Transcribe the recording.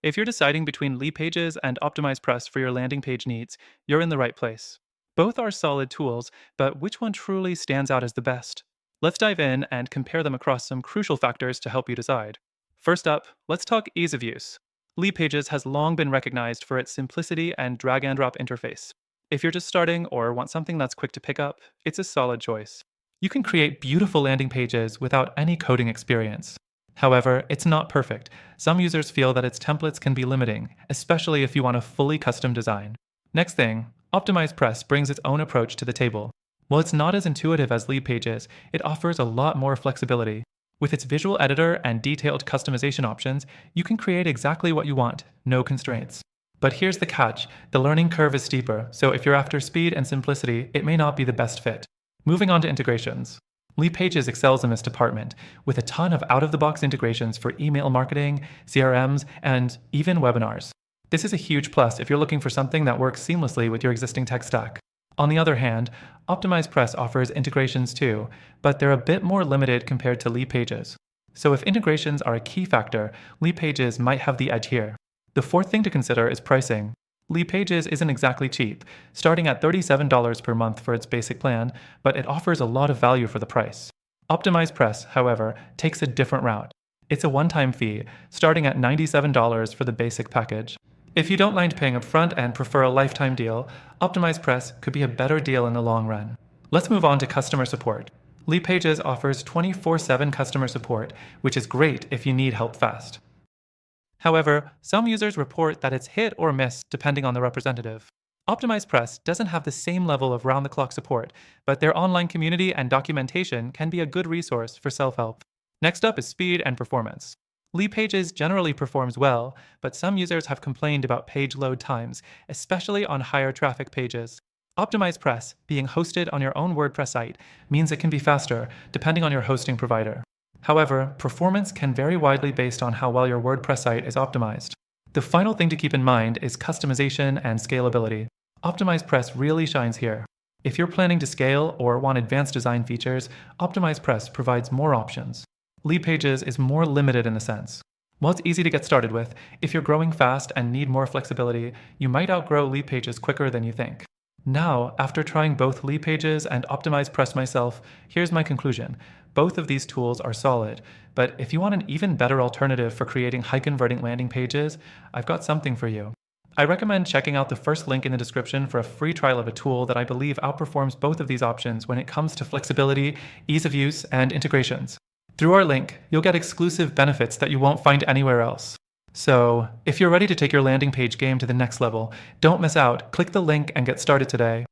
If you're deciding between Leadpages and OptimizePress for your landing page needs, you're in the right place. Both are solid tools, but which one truly stands out as the best? Let's dive in and compare them across some crucial factors to help you decide. First up, let's talk ease of use. Leadpages has long been recognized for its simplicity and drag and drop interface. If you're just starting or want something that's quick to pick up, it's a solid choice. You can create beautiful landing pages without any coding experience. However, it's not perfect. Some users feel that its templates can be limiting, especially if you want a fully custom design. Next thing, OptimizePress brings its own approach to the table. While it's not as intuitive as Leadpages, it offers a lot more flexibility. With its visual editor and detailed customization options, you can create exactly what you want, no constraints. But here's the catch, the learning curve is steeper, so if you're after speed and simplicity, it may not be the best fit. Moving on to integrations. Leadpages excels in this department, with a ton of out-of-the-box integrations for email marketing, CRMs, and even webinars. This is a huge plus if you're looking for something that works seamlessly with your existing tech stack. On the other hand, OptimizePress offers integrations too, but they're a bit more limited compared to Leadpages. So if integrations are a key factor, Leadpages might have the edge here. The fourth thing to consider is pricing. Leadpages isn't exactly cheap, starting at $37 per month for its basic plan, but it offers a lot of value for the price. OptimizePress, however, takes a different route. It's a one-time fee, starting at $97 for the basic package. If you don't mind paying upfront and prefer a lifetime deal, OptimizePress could be a better deal in the long run. Let's move on to customer support. Leadpages offers 24/7 customer support, which is great if you need help fast. However, some users report that it's hit or miss depending on the representative. OptimizePress doesn't have the same level of round-the-clock support, but their online community and documentation can be a good resource for self-help. Next up is speed and performance. Leadpages generally performs well, but some users have complained about page load times, especially on higher traffic pages. OptimizePress, being hosted on your own WordPress site, means it can be faster, depending on your hosting provider. However, performance can vary widely based on how well your WordPress site is optimized. The final thing to keep in mind is customization and scalability. OptimizePress really shines here. If you're planning to scale or want advanced design features, OptimizePress provides more options. Leadpages is more limited in a sense. While it's easy to get started with, if you're growing fast and need more flexibility, you might outgrow Leadpages quicker than you think. Now, after trying both Leadpages and OptimizePress myself, here's my conclusion. Both of these tools are solid, but if you want an even better alternative for creating high-converting landing pages, I've got something for you. I recommend checking out the first link in the description for a free trial of a tool that I believe outperforms both of these options when it comes to flexibility, ease of use, and integrations. Through our link, you'll get exclusive benefits that you won't find anywhere else. So, if you're ready to take your landing page game to the next level, don't miss out. Click the link and get started today.